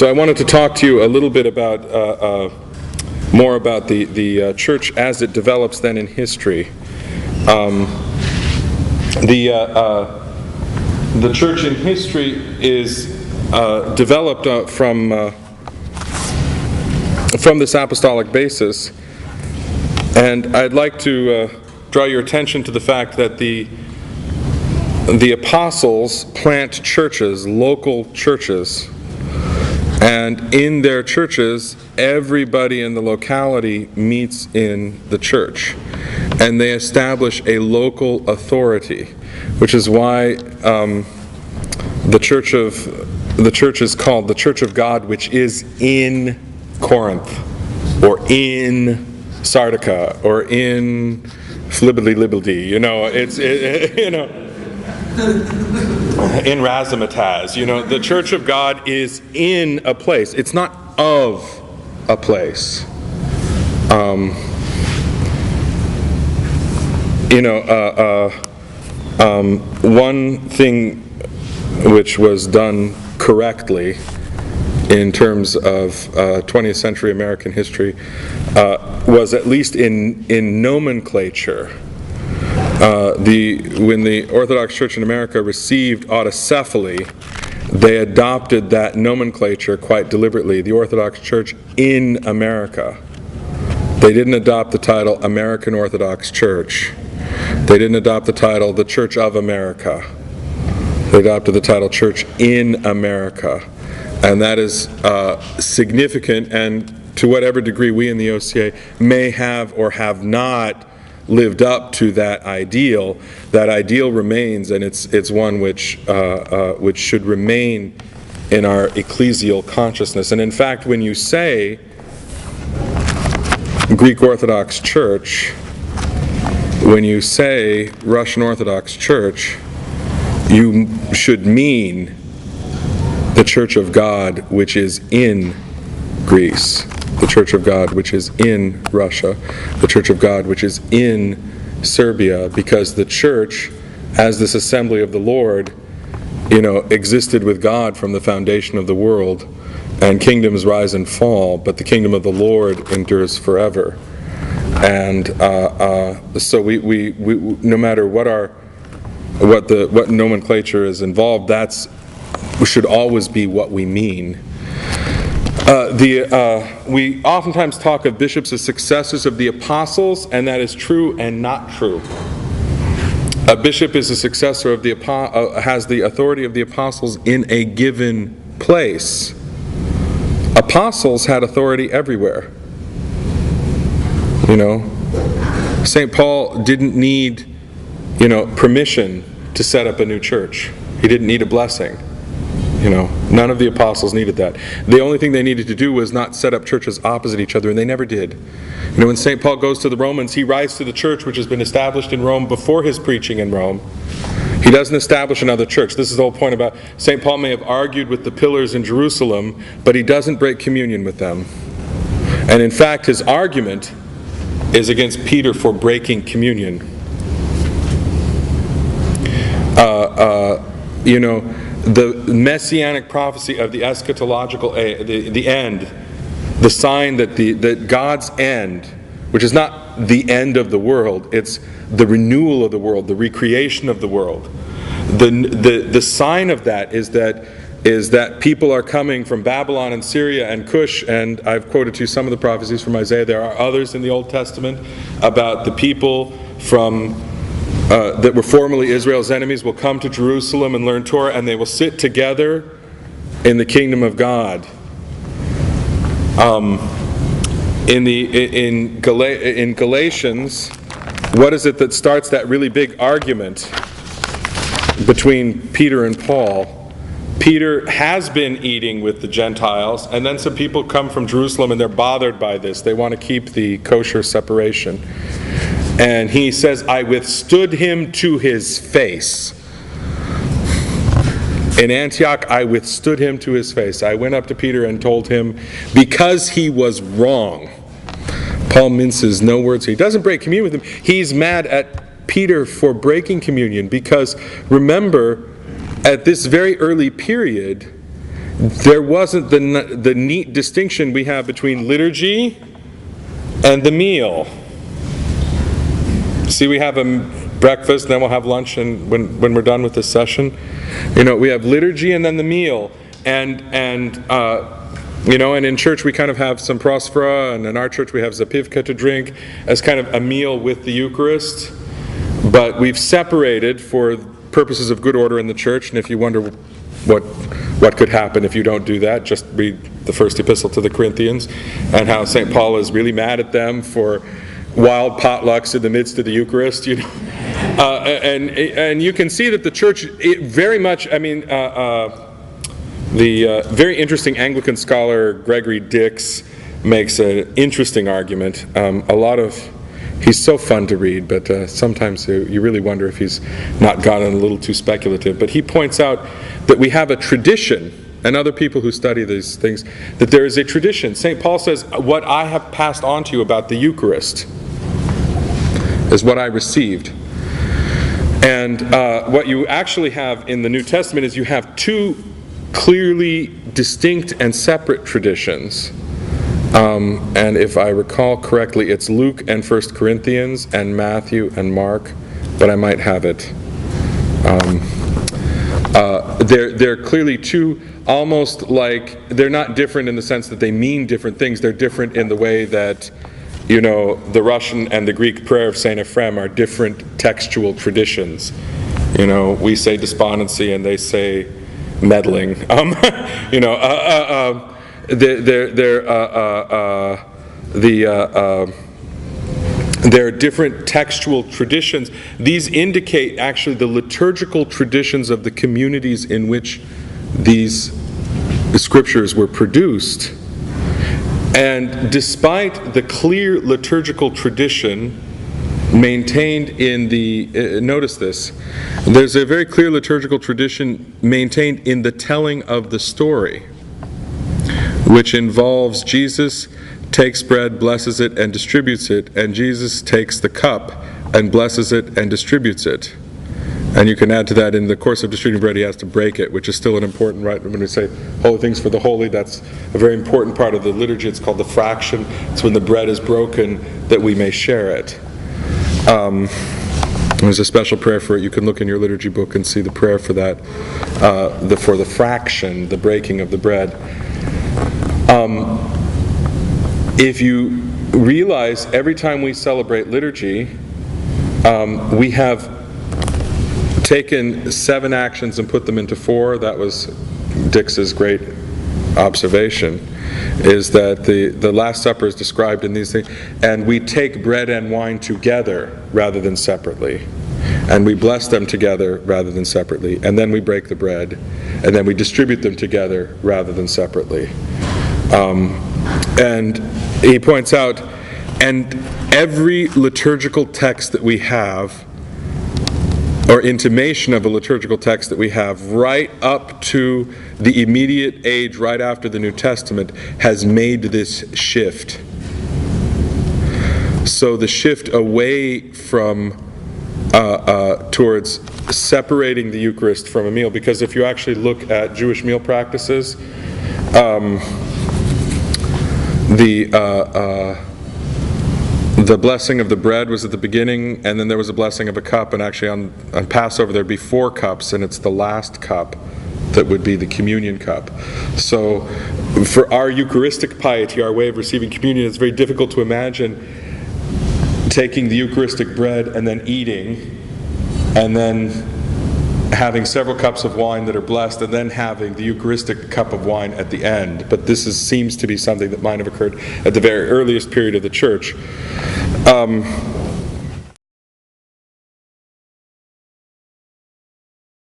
So I wanted to talk to you a little bit about more about the church as it develops then in history. The church in history is developed from this apostolic basis, and I'd like to draw your attention to the fact that the apostles plant churches, local churches, and in their churches, everybody in the locality meets in the church, and they establish a local authority, which is why the church is called the Church of God, which is in Corinth, or in Sardica, or in Flibbity-Libbity. In Razzmatazz. The Church of God is in a place. It's not of a place. One thing which was done correctly in terms of 20th century American history was, at least in nomenclature, when the Orthodox Church in America received autocephaly, they adopted that nomenclature quite deliberately, the Orthodox Church in America. They didn't adopt the title American Orthodox Church. They didn't adopt the title the Church of America. They adopted the title Church in America. And that is significant, and to whatever degree we in the OCA may have or have not lived up to that ideal remains, and it's one which should remain in our ecclesial consciousness. And in fact, when you say Greek Orthodox Church, when you say Russian Orthodox Church, you should mean the Church of God which is in Greece, the Church of God which is in Russia, the Church of God which is in Serbia, because the church, as this assembly of the Lord, existed with God from the foundation of the world, and kingdoms rise and fall, but the kingdom of the Lord endures forever. And so we no matter what nomenclature is involved, should always be what we mean. We oftentimes talk of bishops as successors of the apostles, and that is true and not true. A bishop is a successor of has the authority of the apostles in a given place. Apostles had authority everywhere. St. Paul didn't need, permission to set up a new church. He didn't need a blessing. None of the apostles needed that. The only thing they needed to do was not set up churches opposite each other, and they never did. When St. Paul goes to the Romans, he writes to the church which has been established in Rome before his preaching in Rome. He doesn't establish another church. This is the whole point about St. Paul may have argued with the pillars in Jerusalem, but he doesn't break communion with them. And in fact, his argument is against Peter for breaking communion. The messianic prophecy of the eschatological the end, the sign that God's end, which is not the end of the world, it's the renewal of the world, the recreation of the world. The sign of that is that people are coming from Babylon and Syria and Cush, and I've quoted to you some of the prophecies from Isaiah. There are others in the Old Testament about the people from that were formerly Israel's enemies will come to Jerusalem and learn Torah, and they will sit together in the kingdom of God. In Galatians, what is it that starts that really big argument between Peter and Paul? Peter has been eating with the Gentiles, and then some people come from Jerusalem and they're bothered by this. They want to keep the kosher separation. And he says, I withstood him to his face. In Antioch, I withstood him to his face. I went up to Peter and told him, because he was wrong. Paul minces no words. He doesn't break communion with him. He's mad at Peter for breaking communion, because remember, at this very early period, there wasn't the neat distinction we have between liturgy and the meal. See, we have a breakfast, then we'll have lunch, and when we're done with this session, we have liturgy and then the meal, and in church we kind of have some prosphora, and in our church we have zapivka to drink as kind of a meal with the Eucharist, but we've separated for purposes of good order in the church. And if you wonder what could happen if you don't do that, just read the first epistle to the Corinthians, and how St. Paul is really mad at them for wild potlucks in the midst of the Eucharist, and you can see that the church very much, the very interesting Anglican scholar Gregory Dix makes an interesting argument. He's so fun to read, but sometimes you really wonder if he's not gotten a little too speculative. But he points out that we have a tradition, and other people who study these things, that there is a tradition. St. Paul says, what I have passed on to you about the Eucharist is what I received. And what you actually have in the New Testament is you have two clearly distinct and separate traditions. And if I recall correctly, it's Luke and 1 Corinthians and Matthew and Mark, but I might have it. They're clearly two, almost like, they're not different in the sense that they mean different things. They're different in the way that, the Russian and the Greek prayer of St. Ephrem are different textual traditions. We say despondency and they say meddling. There are different textual traditions. These indicate actually the liturgical traditions of the communities in which these scriptures were produced. And despite the clear liturgical tradition maintained in notice this, there's a very clear liturgical tradition maintained in the telling of the story, which involves Jesus takes bread, blesses it, and distributes it, and Jesus takes the cup and blesses it and distributes it. And you can add to that, in the course of distributing bread, he has to break it, which is still an important, right? When we say holy things for the holy, that's a very important part of the liturgy. It's called the fraction. It's when the bread is broken that we may share it. There's a special prayer for it. You can look in your liturgy book and see the prayer for that, for the fraction, the breaking of the bread. If you realize every time we celebrate liturgy, we have taken 7 actions and put them into 4. That was Dix's great observation, is that the Last Supper is described in these things, and we take bread and wine together rather than separately, and we bless them together rather than separately, and then we break the bread, and then we distribute them together rather than separately. And he points out, and every liturgical text that we have, or intimation of a liturgical text that we have, right up to the immediate age right after the New Testament, has made this shift. So the shift away from towards separating the Eucharist from a meal, because if you actually look at Jewish meal practices, the blessing of the bread was at the beginning, and then there was a blessing of a cup, and actually on Passover there'd be 4 cups, and it's the last cup that would be the communion cup. So for our Eucharistic piety, our way of receiving communion, it's very difficult to imagine taking the Eucharistic bread and then eating, and then having several cups of wine that are blessed, and then having the Eucharistic cup of wine at the end. But this seems to be something that might have occurred at the very earliest period of the Church.